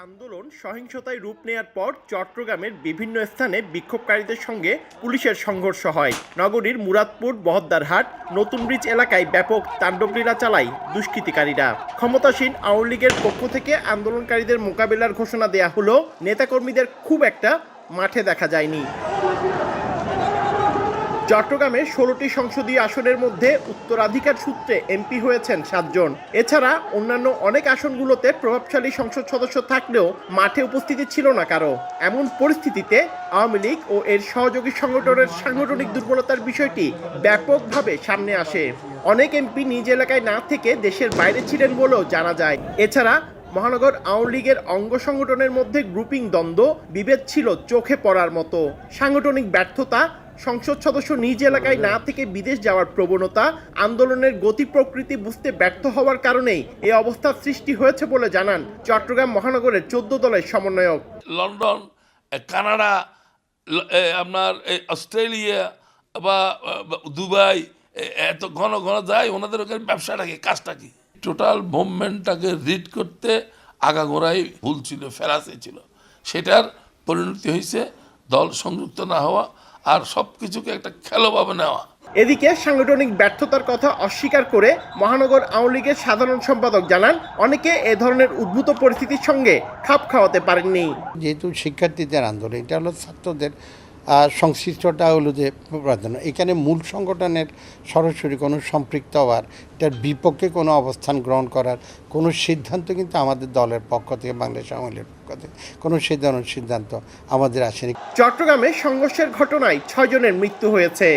আন্দোলন সহিংসতায় রূপ নেয়ার পর চট্টগ্রামের বিভিন্ন স্থানে বিক্ষোভকারীদের সঙ্গে পুলিশের সংঘর্ষ হয়। নগরীর মুরাদপুর, বহদ্দারহাট, নতুন ব্রিজ এলাকায় ব্যাপক তাণ্ডবলীলা চালায় দুষ্কৃতিকারীরা। ক্ষমতাসীন আওয়ামী লীগের পক্ষ থেকে আন্দোলনকারীদের মোকাবেলার ঘোষণা দেয়া হলেও নেতাকর্মীদের খুব একটা মাঠে দেখা যায়নি। চট্টগ্রামে 16টি সংসদীয় আসনের মধ্যে উত্তরাধিকার সূত্রে এমপি হয়েছেন 7 জন। এছাড়া অন্যান্য অনেক আসনগুলোতে প্রভাবশালী সংসদ সদস্য থাকলেও মাঠে উপস্থিতি ছিল না কারো। এমন পরিস্থিতিতে আওয়ামী লীগ ও এর সহযোগী সংগঠনের সাংগঠনিক দুর্বলতার বিষয়টি ব্যাপকভাবে সামনে আসে। অনেক এমপি নিজ এলাকায় না থেকে দেশের বাইরে ছিলেন বলেও জানা যায়। এছাড়া মহানগর আওয়ামী লীগের অঙ্গ সংগঠনের মধ্যে গ্রুপিং দ্বন্দ্ব, বিভেদ ছিল চোখে পড়ার মতো। সাংগঠনিক ব্যর্থতা, সংসদ সদস্য নিজ এলাকায় না থেকে বিদেশ যাওয়ার প্রবণতা, আন্দোলনের গতি প্রকৃতি বুঝতে ব্যর্থ হওয়ার কারণেই এই অবস্থার সৃষ্টি হয়েছে বলে জানান চট্টগ্রাম মহানগরের 14 দলের সমন্বয়ক। লন্ডন, কানাডা, আপনার অস্ট্রেলিয়া বা দুবাই এত ঘন ঘন যায়, ওনাদের ওখানে ব্যবসাটা কি, কাজটা কি, টোটাল মুভমেন্টটাকে রিড করতে আগাগোড়াই ভুল ছিল, ফেরাসে ছিল। সেটার পরিণতি হয়েছে দল সংযুক্ত না হওয়া আর সব কিছুকে একটা খেলোভাবে নেওয়া। এদিকে সাংগঠনিক ব্যর্থতার কথা অস্বীকার করে মহানগর আওয়ামী লীগের সাধারণ সম্পাদক জানান, অনেকে এ ধরনের উদ্ভূত পরিস্থিতির সঙ্গে খাপ খাওয়াতে পারেননি। যেহেতু শিক্ষার্থীদের আন্দোলন, এটা হলো ছাত্রদের সংশ্লিষ্টটা হলো যে প্রাধান্য, এখানে মূল সংগঠনের সরাসরি কোনো সম্পৃক্ত হওয়ার, এটার বিপক্ষে কোনো অবস্থান গ্রহণ করার কোনো সিদ্ধান্ত কিন্তু আমাদের দলের পক্ষ থেকে, বাংলাদেশ আওয়ামী লীগের পক্ষ থেকে কোনো সিদ্ধান্ত আমাদের আসেনি। চট্টগ্রামে সংঘর্ষের ঘটনায় 6 জনের মৃত্যু হয়েছে।